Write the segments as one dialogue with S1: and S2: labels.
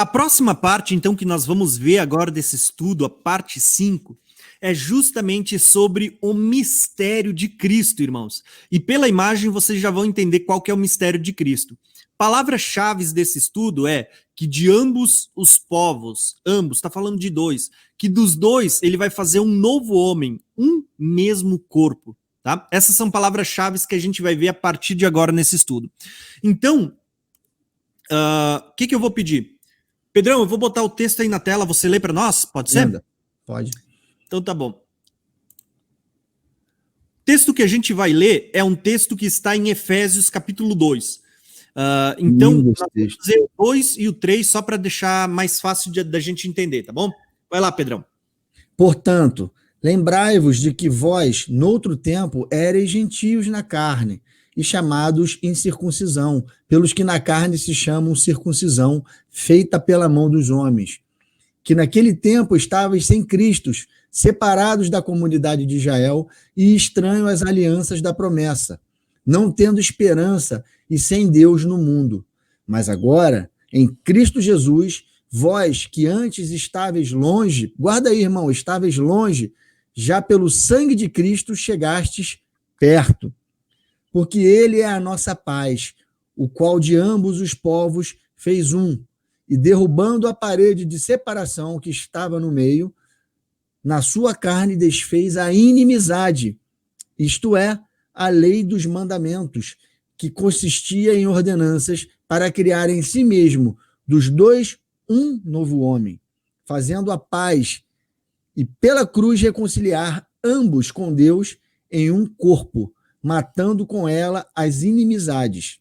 S1: próxima parte, então, que nós vamos ver agora desse estudo, a parte 5, é justamente sobre o mistério de Cristo, irmãos. E pela imagem vocês já vão entender qual que é o mistério de Cristo. Palavras-chave desse estudo é que de ambos os povos, ambos, está falando de dois, que dos dois ele vai fazer um novo homem, um mesmo corpo. Tá? Essas são palavras-chave que a gente vai ver a partir de agora nesse estudo. Então, o que eu vou pedir? Pedrão, eu vou botar o texto aí na tela, você lê para nós? Pode ser?
S2: Manda. Pode.
S1: Então tá bom. O texto que a gente vai ler é um texto que está em Efésios capítulo 2. Então, nós vamos fazer o 2 e o 3 só para deixar mais fácil da gente entender, tá bom? Vai lá, Pedrão.
S2: Portanto, lembrai-vos de que vós, noutro tempo, éreis gentios na carne, e chamados incircuncisão, pelos que na carne se chamam circuncisão, feita pela mão dos homens, que naquele tempo estavais sem Cristo, separados da comunidade de Israel e estranhos às alianças da promessa, não tendo esperança e sem Deus no mundo. Mas agora, em Cristo Jesus, vós que antes estáveis longe, guarda aí, irmão, estáveis longe, já pelo sangue de Cristo chegastes perto. Porque ele é a nossa paz, o qual de ambos os povos fez um, e derrubando a parede de separação que estava no meio, na sua carne desfez a inimizade, isto é, a lei dos mandamentos, que consistia em ordenanças para criar em si mesmo dos dois um novo homem, fazendo a paz e pela cruz reconciliar ambos com Deus em um corpo, matando com ela as inimizades.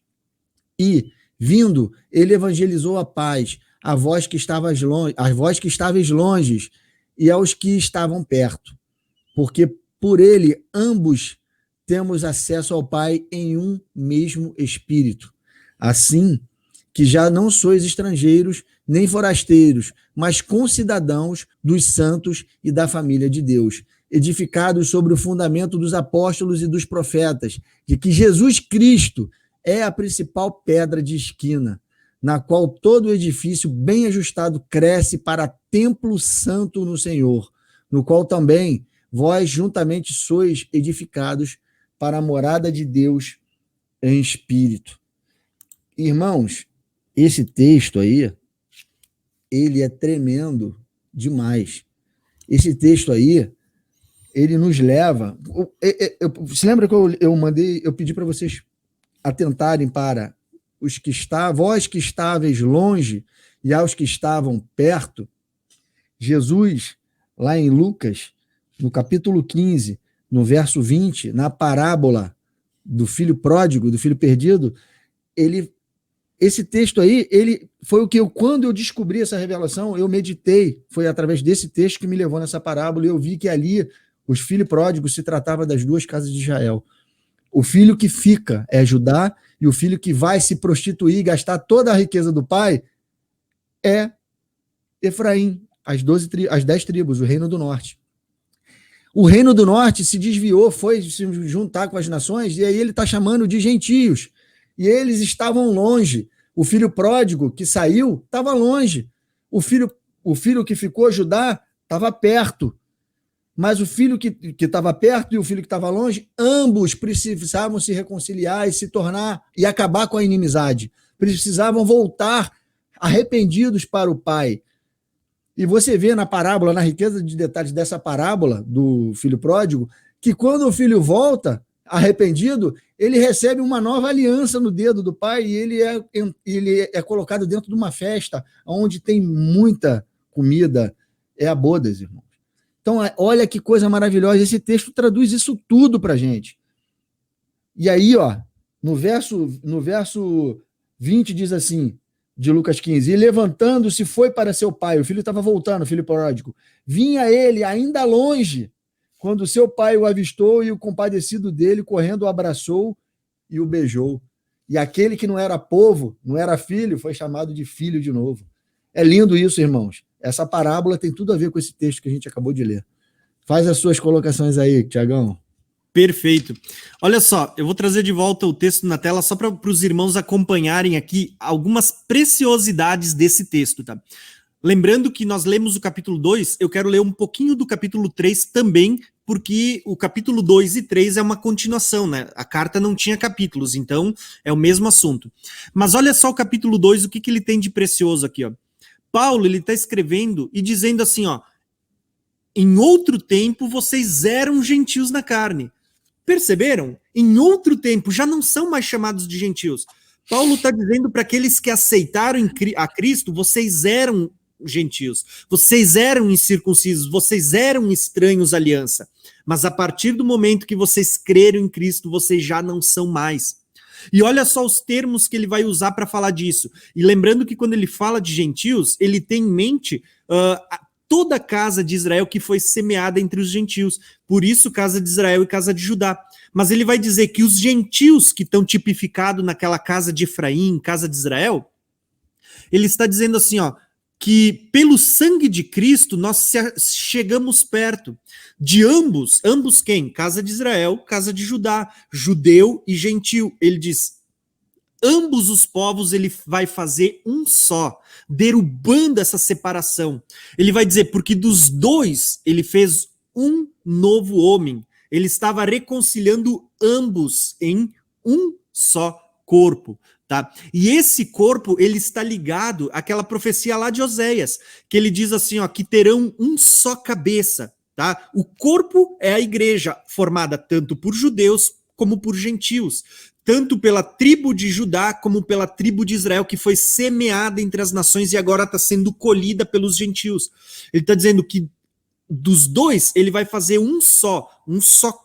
S2: E, vindo, ele evangelizou a paz a vós que estavais longe e aos que estavam perto, porque por ele ambos temos acesso ao Pai em um mesmo Espírito. Assim que já não sois estrangeiros nem forasteiros, mas concidadãos dos santos e da família de Deus, edificados sobre o fundamento dos apóstolos e dos profetas, de que Jesus Cristo é a principal pedra de esquina, na qual todo o edifício bem ajustado cresce para templo santo no Senhor, no qual também vós juntamente sois edificados para a morada de Deus em espírito. Irmãos, esse texto aí, ele é tremendo demais. Esse texto aí, ele nos leva... Você lembra que eu pedi para vocês atentarem para os que vós que estáveis longe e aos que estavam perto? Jesus, lá em Lucas, no capítulo 15, no verso 20, na parábola do filho pródigo, do filho perdido, esse texto aí, ele foi o que quando eu descobri essa revelação, eu meditei, foi através desse texto que me levou nessa parábola, e eu vi que ali os filhos pródigos se tratava das duas casas de Israel. O filho que fica é Judá, e o filho que vai se prostituir, gastar toda a riqueza do pai, é Efraim, as 10 tribos, o reino do norte. O reino do norte se desviou, foi se juntar com as nações, e aí ele está chamando de gentios. E eles estavam longe. O filho pródigo que saiu estava longe. O filho que ficou, Judá, estava perto. Mas o filho que estava perto e o filho que estava longe, ambos precisavam se reconciliar e se tornar e acabar com a inimizade. Precisavam voltar arrependidos para o pai. E você vê na parábola, na riqueza de detalhes dessa parábola do filho pródigo, que quando o filho volta arrependido, ele recebe uma nova aliança no dedo do pai e ele é colocado dentro de uma festa onde tem muita comida, é a bodas, irmãos. Então, olha que coisa maravilhosa, esse texto traduz isso tudo para a gente. E aí, ó, no verso 20 diz assim, de Lucas 15, e levantando-se foi para seu pai, o filho estava voltando, o filho pródigo, vinha ele ainda longe, quando seu pai o avistou e o compadecido dele, correndo, o abraçou e o beijou. E aquele que não era povo, não era filho, foi chamado de filho de novo. É lindo isso, irmãos. Essa parábola tem tudo a ver com esse texto que a gente acabou de ler. Faz as suas colocações aí, Tiagão.
S1: Perfeito. Olha só, eu vou trazer de volta o texto na tela só para os irmãos acompanharem aqui algumas preciosidades desse texto, tá? Lembrando que nós lemos o capítulo 2, eu quero ler um pouquinho do capítulo 3 também, porque o capítulo 2 e 3 é uma continuação, né? A carta não tinha capítulos, então é o mesmo assunto. Mas olha só o capítulo 2, o que ele tem de precioso aqui, ó. Paulo, ele está escrevendo e dizendo assim, ó, em outro tempo vocês eram gentios na carne. Perceberam? Em outro tempo, já não são mais chamados de gentios. Paulo está dizendo para aqueles que aceitaram a Cristo, vocês eram gentios, vocês eram incircuncisos, vocês eram estranhos à aliança. Mas a partir do momento que vocês creram em Cristo, vocês já não são mais. E olha só os termos que ele vai usar para falar disso. E lembrando que quando ele fala de gentios, ele tem em mente toda a casa de Israel que foi semeada entre os gentios. Por isso, casa de Israel e casa de Judá. Mas ele vai dizer que os gentios que estão tipificados naquela casa de Efraim, casa de Israel, ele está dizendo assim, ó, que pelo sangue de Cristo nós chegamos perto de ambos quem? Casa de Israel, casa de Judá, judeu e gentil. Ele diz, ambos os povos ele vai fazer um só, derrubando essa separação. Ele vai dizer, porque dos dois ele fez um novo homem. Ele estava reconciliando ambos em um só corpo. Tá? E esse corpo, ele está ligado àquela profecia lá de Oséias, que ele diz assim, ó, que terão um só cabeça. Tá? O corpo é a igreja, formada tanto por judeus como por gentios, tanto pela tribo de Judá como pela tribo de Israel, que foi semeada entre as nações e agora está sendo colhida pelos gentios. Ele está dizendo que dos dois, ele vai fazer um só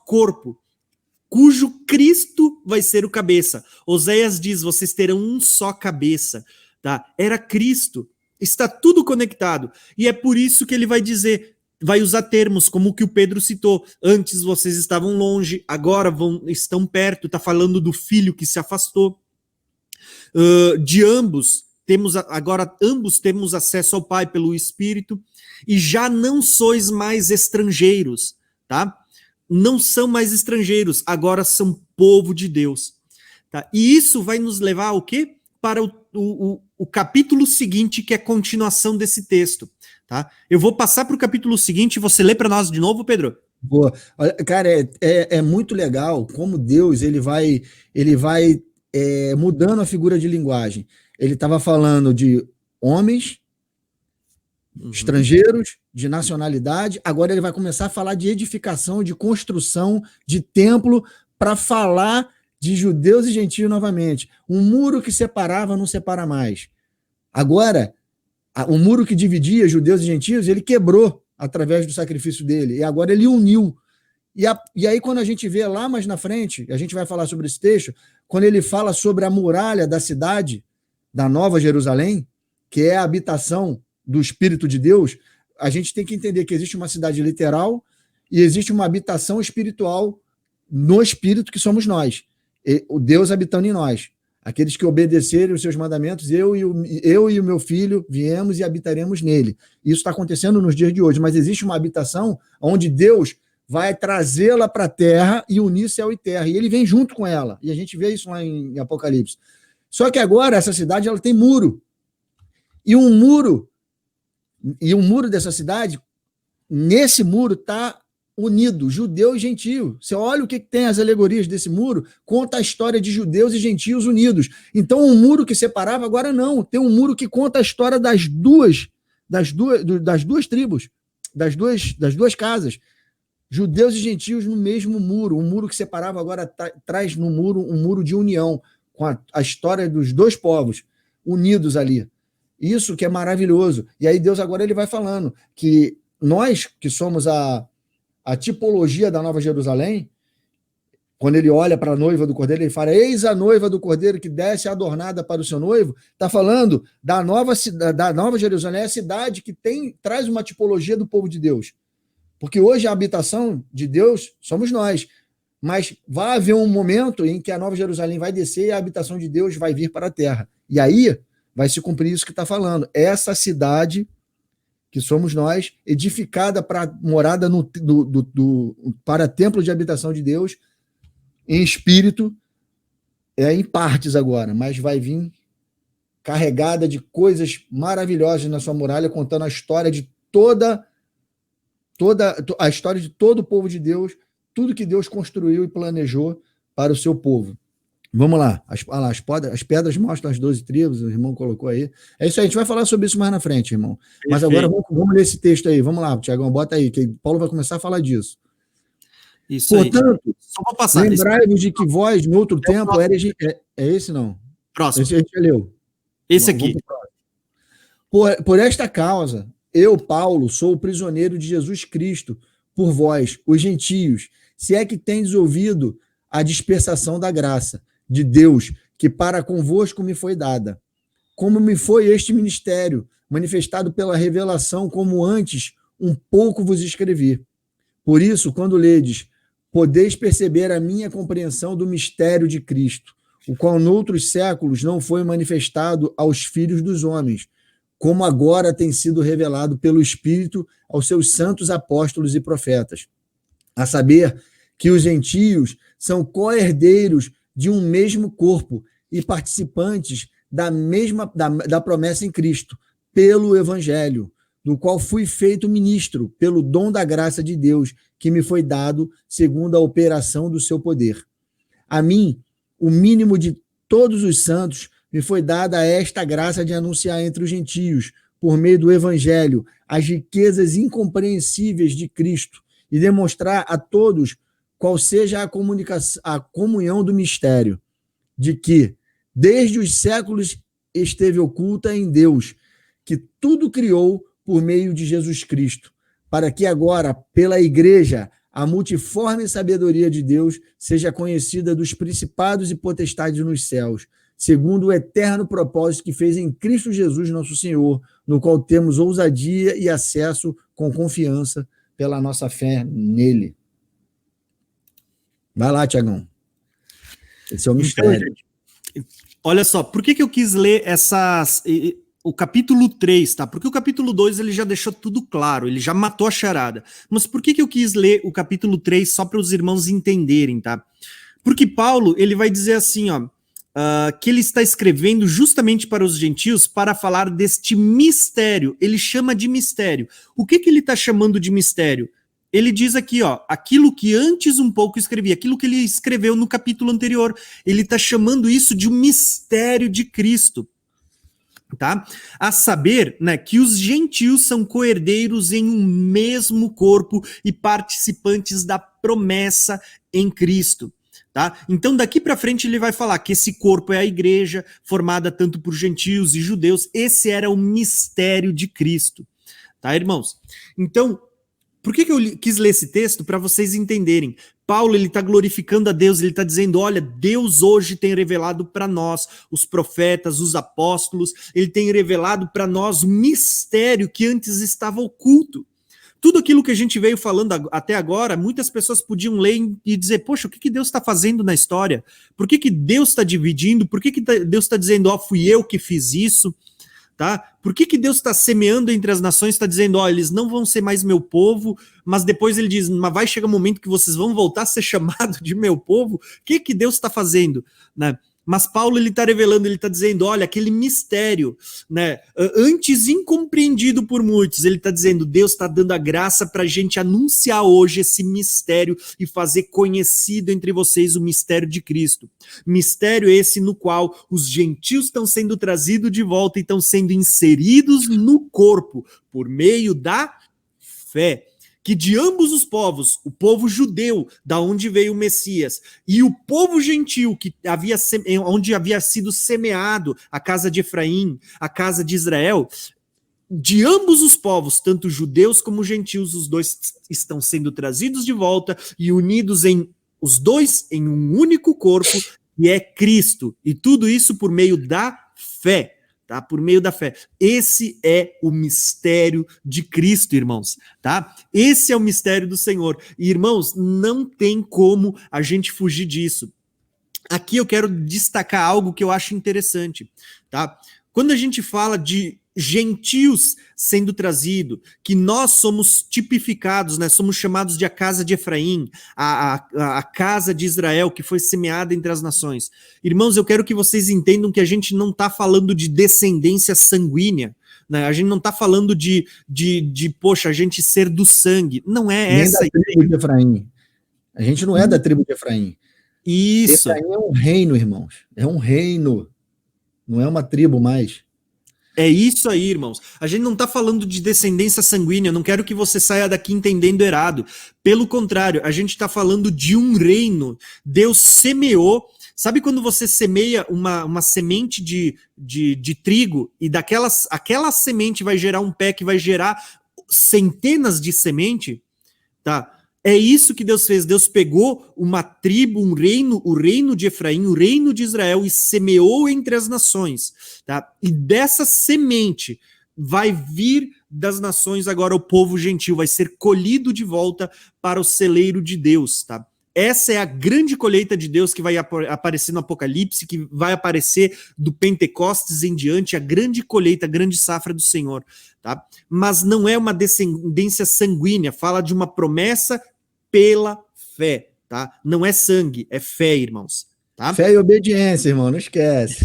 S1: corpo, cujo Cristo vai ser o cabeça. Oséias diz, vocês terão um só cabeça. Tá? Era Cristo. Está tudo conectado. E é por isso que ele vai dizer, vai usar termos como o que o Pedro citou. Antes vocês estavam longe, agora estão perto. Está falando do filho que se afastou. De ambos, ambos temos acesso ao Pai pelo Espírito. E já não sois mais estrangeiros, tá? Não são mais estrangeiros, agora são povo de Deus. Tá? E isso vai nos levar ao quê? Para o capítulo seguinte, que é a continuação desse texto. Tá? Eu vou passar para o capítulo seguinte, você lê para nós de novo, Pedro?
S2: Boa. Olha, cara, é muito legal como Deus ele vai mudando a figura de linguagem. Ele estava falando de homens, estrangeiros, de nacionalidade, agora ele vai começar a falar de edificação, de construção, de templo, para falar de judeus e gentios novamente. Um muro que separava não separa mais. Agora, o muro que dividia judeus e gentios, ele quebrou através do sacrifício dele, e agora ele uniu. E aí, quando a gente vê lá mais na frente, a gente vai falar sobre esse texto, quando ele fala sobre a muralha da cidade, da Nova Jerusalém, que é a habitação do Espírito de Deus, a gente tem que entender que existe uma cidade literal e existe uma habitação espiritual no Espírito, que somos nós, o Deus habitando em nós. Aqueles que obedecerem os seus mandamentos, eu e o meu filho viemos e habitaremos nele. Isso está acontecendo nos dias de hoje, mas existe uma habitação onde Deus vai trazê-la para a terra e unir céu e terra, e ele vem junto com ela, e a gente vê isso lá em Apocalipse. Só que agora essa cidade ela tem muro, e um muro dessa cidade, nesse muro está unido, judeu e gentio. Você olha o que tem as alegorias desse muro, conta a história de judeus e gentios unidos. Então, um muro que separava, agora não. Tem um muro que conta a história das duas tribos, das duas casas. Judeus e gentios no mesmo muro. Um muro que separava agora traz no muro um muro de união, com a história dos dois povos unidos ali. Isso que é maravilhoso. E aí Deus agora ele vai falando que nós, que somos a tipologia da Nova Jerusalém, quando ele olha para a noiva do Cordeiro, ele fala, eis a noiva do Cordeiro que desce adornada para o seu noivo, está falando da Nova Jerusalém, a cidade que traz uma tipologia do povo de Deus. Porque hoje a habitação de Deus somos nós, mas vai haver um momento em que a Nova Jerusalém vai descer e a habitação de Deus vai vir para a terra. E aí vai se cumprir isso que está falando. Essa cidade que somos nós, edificada para morada para templo de habitação de Deus, em espírito, em partes agora, mas vai vir carregada de coisas maravilhosas na sua muralha, contando a história de toda a história de todo o povo de Deus, tudo que Deus construiu e planejou para o seu povo. Vamos lá, as pedras mostram as 12 tribos, o irmão colocou aí. É isso aí, a gente vai falar sobre isso mais na frente, irmão. Perfeito. Mas agora vamos ler esse texto aí. Vamos lá, Tiagão, bota aí, que Paulo vai começar a falar disso.
S1: Isso.
S2: Portanto,
S1: aí. Só vou passar.
S2: Lembrai-vos de que vós, no outro tempo, eres... É esse, não?
S1: Próximo.
S2: Esse a gente leu.
S1: Esse aqui.
S2: Por esta causa, eu, Paulo, sou o prisioneiro de Jesus Cristo, por vós, os gentios, se é que tendes ouvido a dispensação da graça de Deus, que para convosco me foi dada. Como me foi este ministério, manifestado pela revelação, como antes um pouco vos escrevi. Por isso, quando ledes, podeis perceber a minha compreensão do mistério de Cristo, o qual noutros séculos não foi manifestado aos filhos dos homens, como agora tem sido revelado pelo Espírito aos seus santos apóstolos e profetas, a saber que os gentios são co-herdeiros de um mesmo corpo e participantes da promessa em Cristo, pelo Evangelho, do qual fui feito ministro, pelo dom da graça de Deus, que me foi dado segundo a operação do seu poder. A mim, o mínimo de todos os santos, me foi dada esta graça de anunciar entre os gentios, por meio do Evangelho, as riquezas incompreensíveis de Cristo e demonstrar a todos qual seja a comunhão do mistério, de que, desde os séculos, esteve oculta em Deus, que tudo criou por meio de Jesus Cristo, para que agora, pela Igreja, a multiforme sabedoria de Deus seja conhecida dos principados e potestades nos céus, segundo o eterno propósito que fez em Cristo Jesus, nosso Senhor, no qual temos ousadia e acesso com confiança pela nossa fé nele. Vai lá, Tiagão. Esse é o mistério.
S1: Então, olha só, por que eu quis ler o capítulo 3, tá? Porque o capítulo 2 ele já deixou tudo claro, ele já matou a charada. Mas por que eu quis ler o capítulo 3 só para os irmãos entenderem, tá? Porque Paulo, ele vai dizer assim, ó, que ele está escrevendo justamente para os gentios para falar deste mistério. Ele chama de mistério. O que ele está chamando de mistério? Ele diz aqui, ó, aquilo que antes um pouco escrevi, aquilo que ele escreveu no capítulo anterior. Ele está chamando isso de um mistério de Cristo. Tá? A saber, né, que os gentios são co-herdeiros em um mesmo corpo e participantes da promessa em Cristo. Tá? Então daqui para frente ele vai falar que esse corpo é a igreja, formada tanto por gentios e judeus. Esse era o mistério de Cristo. Tá, irmãos? Então, por que eu quis ler esse texto? Para vocês entenderem. Paulo, ele está glorificando a Deus, ele está dizendo, olha, Deus hoje tem revelado para nós, os profetas, os apóstolos, ele tem revelado para nós o mistério que antes estava oculto. Tudo aquilo que a gente veio falando até agora, muitas pessoas podiam ler e dizer, poxa, o que Deus está fazendo na história? Por que Deus está dividindo? Por que Deus está dizendo, ó, fui eu que fiz isso? Tá? Por que Deus está semeando entre as nações, está dizendo, ó, eles não vão ser mais meu povo, mas depois ele diz, mas vai chegar um momento que vocês vão voltar a ser chamados de meu povo? O que Deus está fazendo? Né? Mas Paulo, ele está revelando, ele está dizendo, olha, aquele mistério, né, antes incompreendido por muitos, ele está dizendo, Deus está dando a graça para a gente anunciar hoje esse mistério e fazer conhecido entre vocês o mistério de Cristo. Mistério esse no qual os gentios estão sendo trazidos de volta e estão sendo inseridos no corpo por meio da fé. Que de ambos os povos, o povo judeu, da onde veio o Messias, e o povo gentil, onde havia sido semeado a casa de Efraim, a casa de Israel, de ambos os povos, tanto judeus como gentios, os dois estão sendo trazidos de volta e unidos os dois em um único corpo, que é Cristo. E tudo isso por meio da fé. Tá? Por meio da fé. Esse é o mistério de Cristo, irmãos. Tá? Esse é o mistério do Senhor. E, irmãos, não tem como a gente fugir disso. Aqui eu quero destacar algo que eu acho interessante. Tá? Quando a gente fala de gentios sendo trazido, que nós somos tipificados, né? Somos chamados de a casa de Efraim, a casa de Israel, que foi semeada entre as nações. Irmãos, eu quero que vocês entendam que a gente não está falando de descendência sanguínea, né? A gente não está falando poxa, a gente ser do sangue. Não é
S2: Nem
S1: essa
S2: da tribo de Efraim. A gente não é da tribo de Efraim.
S1: Isso.
S2: Efraim é um reino, irmãos. É um reino. Não é uma tribo mais.
S1: É isso aí, irmãos. A gente não está falando de descendência sanguínea, eu não quero que você saia daqui entendendo errado. Pelo contrário, a gente está falando de um reino. Deus semeou. Sabe quando você semeia uma semente de trigo e aquela semente vai gerar um pé que vai gerar centenas de sementes? Tá? É isso que Deus fez. Deus pegou uma tribo, um reino, o reino de Efraim, o reino de Israel, e semeou entre as nações. Tá? E dessa semente vai vir das nações agora o povo gentil, vai ser colhido de volta para o celeiro de Deus. Tá? Essa é a grande colheita de Deus que vai aparecer no Apocalipse, que vai aparecer do Pentecostes em diante, a grande colheita, a grande safra do Senhor. Tá? Mas não é uma descendência sanguínea, fala de uma promessa pela fé, tá? Não é sangue, é fé, irmãos. Tá?
S2: Fé e obediência, irmão, não esquece.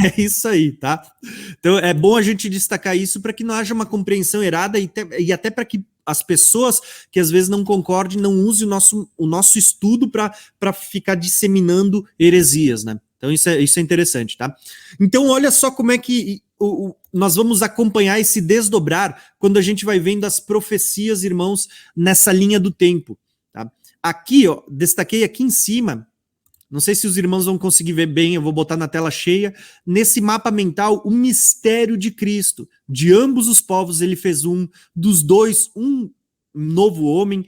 S1: É isso aí, tá? Então é bom a gente destacar isso para que não haja uma compreensão errada e até para que as pessoas que às vezes não concordem não usem o nosso estudo para ficar disseminando heresias, né? Então isso é interessante, tá? Então olha só como é que nós vamos acompanhar esse desdobrar quando a gente vai vendo as profecias, irmãos, nessa linha do tempo. Tá? Aqui, ó, destaquei aqui em cima, não sei se os irmãos vão conseguir ver bem, eu vou botar na tela cheia, nesse mapa mental, o mistério de Cristo. De ambos os povos ele fez dos dois, um novo homem,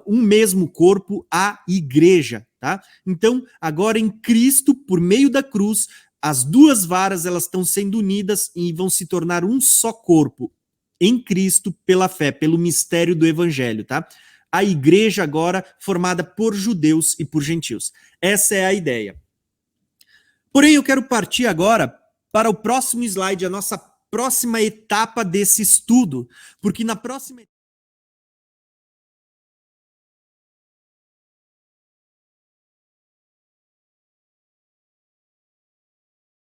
S1: um mesmo corpo, a igreja. Tá? Então, agora em Cristo, por meio da cruz, as duas varas elas estão sendo unidas e vão se tornar um só corpo em Cristo pela fé, pelo mistério do evangelho, tá? A igreja agora formada por judeus e por gentios. Essa é a ideia. Porém, eu quero partir agora para o próximo slide, a nossa próxima etapa desse estudo, porque na próxima